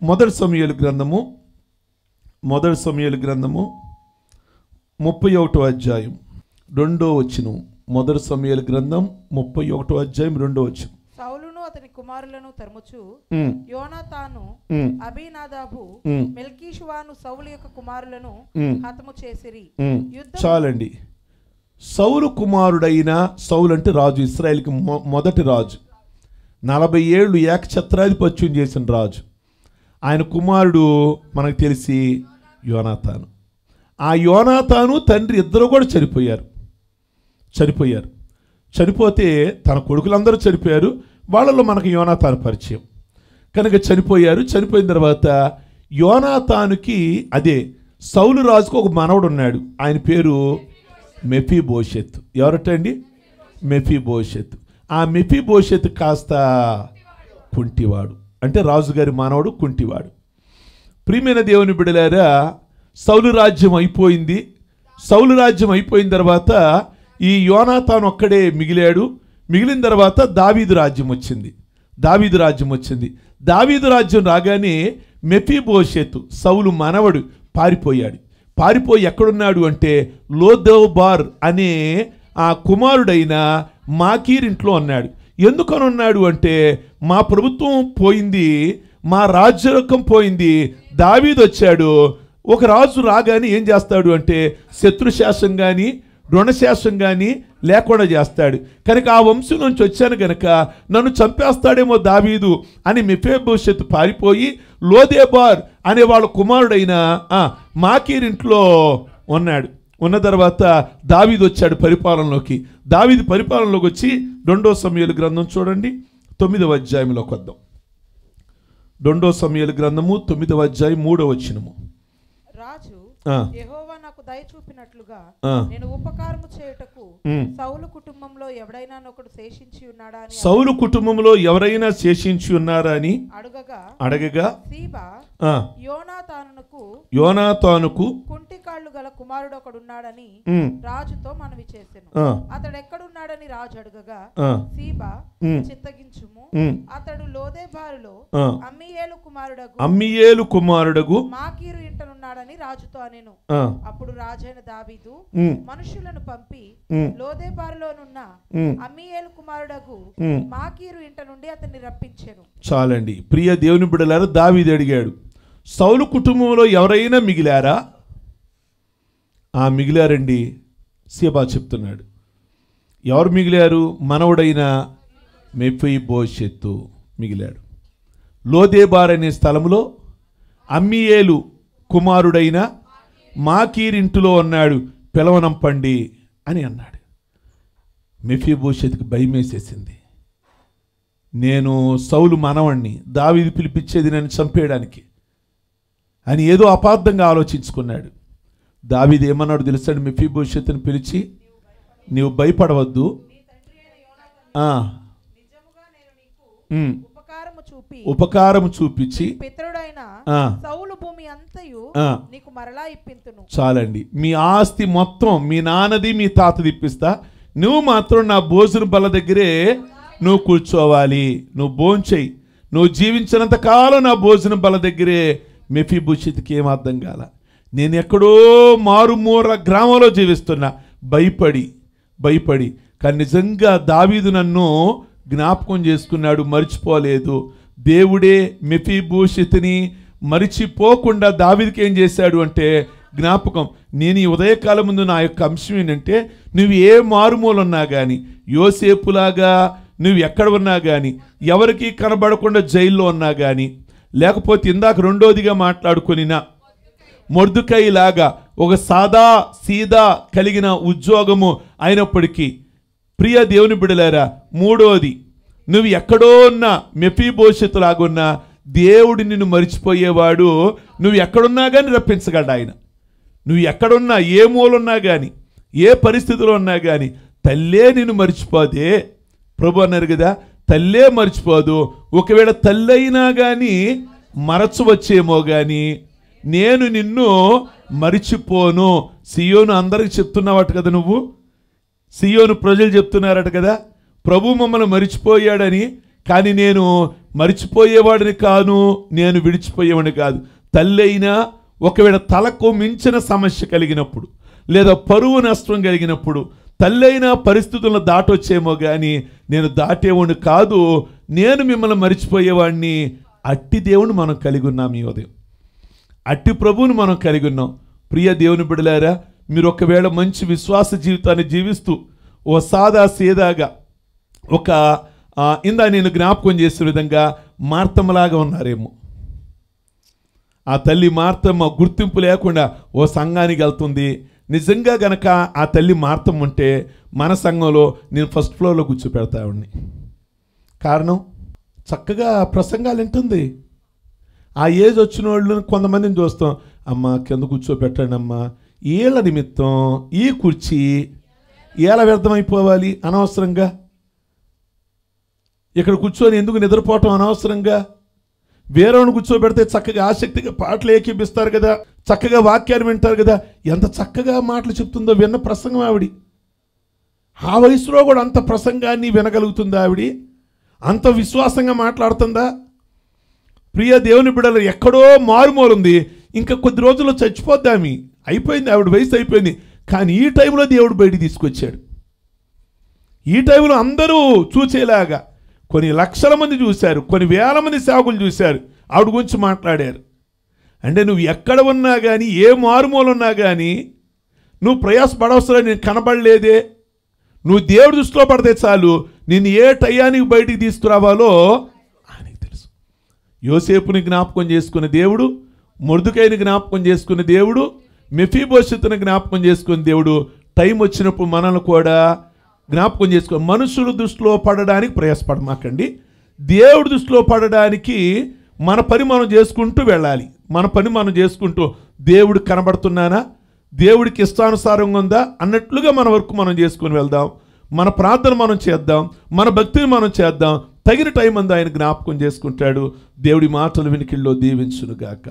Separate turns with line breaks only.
మొదటి సమూయేలు గ్రంథము 31వ అధ్యాయం 2వ వచనం. మొదటి సమూయేలు గ్రంథం 31వ అధ్యాయం 2వ వచనం.
సౌలును అతని కుమారులను తరుముచు యోనాతాను అబీనాదాబు మెల్కీషువాను సౌలు యొక్క కుమారులను హతము చేసిరి.
చాలండి. సౌలు కుమారుడైన, సౌలు అంటే రాజు, ఇశ్రాయేలుకి మొదటి రాజు, 40 ఏళ్ళు ఏకఛత్రాధిపత్యం చేసిన రాజు. ఆయన కుమారుడు మనకు తెలిసి యోనాతాను. ఆ యోనాతాను తండ్రి ఇద్దరు కూడా చనిపోయారు. చనిపోతే తన కొడుకులందరూ చనిపోయారు. వాళ్ళలో మనకు యోనాతాను పరిచయం కనుక చనిపోయిన తర్వాత యోనాతానుకి, అదే సౌలు రాజుకు ఒక మనవడు ఉన్నాడు. ఆయన పేరు మెఫీబోషెత్. ఎవరటండి? మెఫీబోషెత్. ఆ మెఫీబోషెత్ కాస్త కుంటివాడు, అంటే రాజుగారి మనవడు కుంటివాడు. ప్రియమైన దేవుని బిడ్డలారా, సౌలు రాజ్యం అయిపోయింది. సౌలు రాజ్యం అయిపోయిన తర్వాత ఈ యోనాతాను ఒక్కడే మిగిలాడు. మిగిలిన తర్వాత దావీదు రాజ్యం వచ్చింది. దావీదు రాజ్యం రాగానే మెఫీబోషెతు, సౌలు మనవడు, పారిపోయి ఎక్కడున్నాడు అంటే లోదెబార్ అనే ఆ కుమారుడైన మాకీర్ ఇంట్లో ఉన్నాడు. ఎందుకని ఉన్నాడు అంటే, మా ప్రభుత్వం పోయింది, మా రాజ్యరకం పోయింది, దావీదు వచ్చాడు. ఒక రాజు రాగానే ఏం చేస్తాడు అంటే శత్రుశాసనం కానీ రుణశాసనం కానీ లేకుండా చేస్తాడు. కనుక ఆ వంశం నుంచి వచ్చాను కనుక నన్ను చంపేస్తాడేమో దావీదు అని మెఫీబోషెతు పారిపోయి లోదెబార్ అనే వాళ్ళ కుమారుడైన మాకీర్ ఇంట్లో ఉన్నాడు. ఉన్న తర్వాత దావీదు వచ్చాడు పరిపాలనలోకి. దావీదు పరిపాలనలోకి వచ్చి 2వ సమూయేలు గ్రంథం చూడండి, 9వ అధ్యాయంలోకి వద్దాం. 2వ సమూయేలు గ్రంథము 9వ అధ్యాయం 3వ వచనము.
రాజు యెహోవా నాకు దయ చూపినట్లుగా నేను ఉపకారము చేయుటకు సౌలు కుటుంబంలో ఎవరైనా శేషించి ఉన్నారా అని అడగగా యోనాతానుకు కుంటికాళ్ళు గల కుమారుడు ఒకడున్నాడని రాజుతో మనవి చేసెను. అతడు ఎక్కడున్నాడని రాజు అడగగా సీబా చిత్తగించుము, అతడు లోదెబారులో
అమ్మీయేలు కుమారుడగు
మాకీరు ఇంటనున్నాడని రాజుతో అనెను. అప్పుడు రాజైన దావీదు మనుషులను పంపి లోదెబారులోనున్న అమ్మీయేలు కుమారుడగు మాకీరు ఇంట నుండి అతన్ని రప్పించెను.
చాలండి. ప్రియ దేవుని బిడ్డలారా, దావీదు అడిగాడు, సౌలు కుటుంబంలో ఎవరైనా మిగిలారా? మిగిలారండి. సీబా చెప్తున్నాడు. ఎవరు మిగిలారు? మనవడైన మెఫీబోషెతు మిగిలాడు. లోదెబార్ అనే స్థలంలో అమ్మీయేలు కుమారుడైన మాకీరింటిలో ఉన్నాడు, పిలవనంపండి అని అన్నాడు. మెఫీబోషెతుకి భయం వేసేసింది. నేను సౌలు మనవణ్ణి, దావీదు పిలిపించేది నన్ను చంపేయడానికి అని ఏదో అపార్థంగా ఆలోచించుకున్నాడు. దావీదు ఏమన్నాడు తెలుసాడు? మెఫీబోషెతుని పిలిచి, నీవు భయపడవద్దు, ఉపకారము చూపించి
సౌలు భూమి అంతయు నీకు మరలా ఇప్పింతును.
చాలండి. మీ ఆస్తి మొత్తం, మీ నాన్నది మీ తాతది ఇప్పిస్తా, నువ్వు మాత్రం నా భోజన బల్ల దగ్గరే నువ్వు కూర్చోవాలి, నువ్వు భోంచేయి, నువ్వు జీవించినంత కాలం నా భోజన బల్ల దగ్గరే. మెఫీబోషెతుకి ఏం అర్థం కాల. నేను ఎక్కడో మారుమూర గ్రామంలో జీవిస్తున్నా, భయపడి. కానీ నిజంగా దావీదు నన్ను జ్ఞాపకం చేసుకున్నాడు, మర్చిపోలేదు. దేవుడే మెఫీబోషెతుని మరిచిపోకుండా దావీదుకి ఏం చేశాడు అంటే జ్ఞాపకం. నేను ఈ ఉదయకాలం ముందు నా యొక్క అంశం ఏంటంటే, నువ్వు ఏ మారుమూలన్నా కానీ, యోసేపులాగా నువ్వు ఎక్కడ ఉన్నా కానీ, ఎవరికి కనబడకుండా జైల్లో ఉన్నా కానీ, లేకపోతే ఇందాక రెండోదిగా మాట్లాడుకునినా మొర్దెకై లాగా ఒక సాదా సీదా కలిగిన ఉద్యోగము అయినప్పటికీ, ప్రియ దేవుని బిడ్డలారా, మూడోది, నువ్వు ఎక్కడో ఉన్నా మెఫీబోషెతు లాగున్నా దేవుడు నిన్ను మరిచిపోయేవాడు. నువ్వు ఎక్కడున్నా కానీ రప్పించగలడు ఆయన. నువ్వు ఎక్కడున్నా, ఏ మూలున్నా కానీ, ఏ పరిస్థితిలో ఉన్నా కానీ, తల్లే నిన్ను మర్చిపోదే. ప్రభు అన్నారు కదా, తల్లే మర్చిపోదు. ఒకవేళ తల్లి అయినా కానీ మరచవచ్చేమో కానీ నేను నిన్ను మరిచిపోను. సియోను అందరికి చెప్తున్నావట కదా, నువ్వు సియోను ప్రజలు చెప్తున్నారట కదా, ప్రభు మమ్మల్ని మరిచిపోయాడని. కానీ నేను మరిచిపోయేవాడిని కాను, నేను విడిచిపోయేవాడిని కాదు. తల్లి అయినా ఒకవేళ తలకు మించిన సమస్య కలిగినప్పుడు లేదా పరువు నష్టం కలిగినప్పుడు తల్లి అయినా పరిస్థితులను దాటొచ్చేమో కానీ నేను దాటేవాడిని కాదు, నేను మిమ్మల్ని మరిచిపోయేవాడిని. అట్టి దేవుని మనం కలిగి ఉన్నాం. ఈ ఉదయం అట్టి ప్రభువుని మనం కలిగి ఉన్నాం. ప్రియ దేవుని బిడ్డలారా, మీరు ఒకవేళ మంచి విశ్వాస జీవితాన్ని జీవిస్తూ ఓ సాదా సీదాగా ఒక ఇందా నేను జ్ఞాపకం చేసే విధంగా మార్తమ్మలాగా ఉన్నారేమో. ఆ తల్లి మార్తమ్మ గుర్తింపు లేకుండా ఓ సంఘానికి వెళ్తుంది. నిజంగా గనక ఆ తల్లి మార్తమ్మ ఉంటే మన సంఘంలో నేను ఫస్ట్ ఫ్లోర్లో కూర్చోపెడతావాడిని. కారణం చక్కగా ప్రసంగాలు వింటుంది. ఆ ఏజ్ వచ్చిన వాళ్ళు కొంతమందిని చూస్తాం, అమ్మ కింద కూర్చోపెట్టండి అమ్మ, ఏళ్ళ నిమిత్తం ఈ కుర్చీ ఏళ్ళ వ్యర్థమైపోవాలి అనవసరంగా, ఇక్కడ కూర్చొని ఎందుకు నిద్రపోవటం అనవసరంగా, వేరేవాడిని కూర్చోబెడితే చక్కగా ఆసక్తిగా పాటలు ఏకీపిస్తారు కదా, చక్కగా వాక్యాన్ని వింటారు కదా. ఎంత చక్కగా మాటలు చెప్తుందో విన్న ప్రసంగం ఆవిడి. ఆ వయసులో కూడా అంత ప్రసంగాన్ని వినగలుగుతుందా ఆవిడ? అంత విశ్వాసంగా మాట్లాడుతుందా? ప్రియ దేవుని బిడ్డలు, ఎక్కడో మారుమూలుంది, ఇంకా కొద్ది రోజుల్లో చచ్చిపోద్దామి, అయిపోయింది, ఆవిడ వయసు అయిపోయింది. కానీ ఈ టైంలో దేవుడు బయటికి తీసుకొచ్చాడు. ఈ టైంలో అందరూ చూసేలాగా కొన్ని లక్షల మంది చూశారు, కొన్ని వేల మంది సేవకులు చూశారు, ఆవిడ గురించి మాట్లాడారు. అంటే నువ్వు ఎక్కడ ఉన్నా కానీ, ఏ మారుమూల ఉన్నా కానీ నువ్వు ప్రయాసపడవసరం, నేను కనబడలేదే, నువ్వు దేవుడి దృష్టిలో పడితే చాలు, నిన్ను ఏ టయానికి బయటికి తీసుకురావాలో ఆయనకి తెలుసు. యోసేపుని జ్ఞాపకం చేసుకున్న దేవుడు, మొర్దెకైని జ్ఞాపకం చేసుకున్న దేవుడు, మెఫీబోషెతుని జ్ఞాపకం చేసుకున్న దేవుడు, టైం వచ్చినప్పుడు మనల్ని కూడా జ్ఞాపకం చేసుకో. మనుషుల దృష్టిలో పడడానికి ప్రయాసపడమాకండి, దేవుడి దృష్టిలో పడడానికి మన పని మనం చేసుకుంటూ వెళ్ళాలి. మన పని మనం చేసుకుంటూ దేవుడు కనబడుతున్నానా, దేవుడికి ఇష్టానుసారంగా ఉందా అన్నట్లుగా మన వర్క్ మనం చేసుకుని వెళ్దాం. మన ప్రార్థన మనం చేద్దాం, మన భక్తిని మనం చేద్దాం. తగిన టైం అంతా ఆయన జ్ఞాపకం చేసుకుంటాడు. దేవుడి మాటలు వినికిల్లో దీవించునుగాక.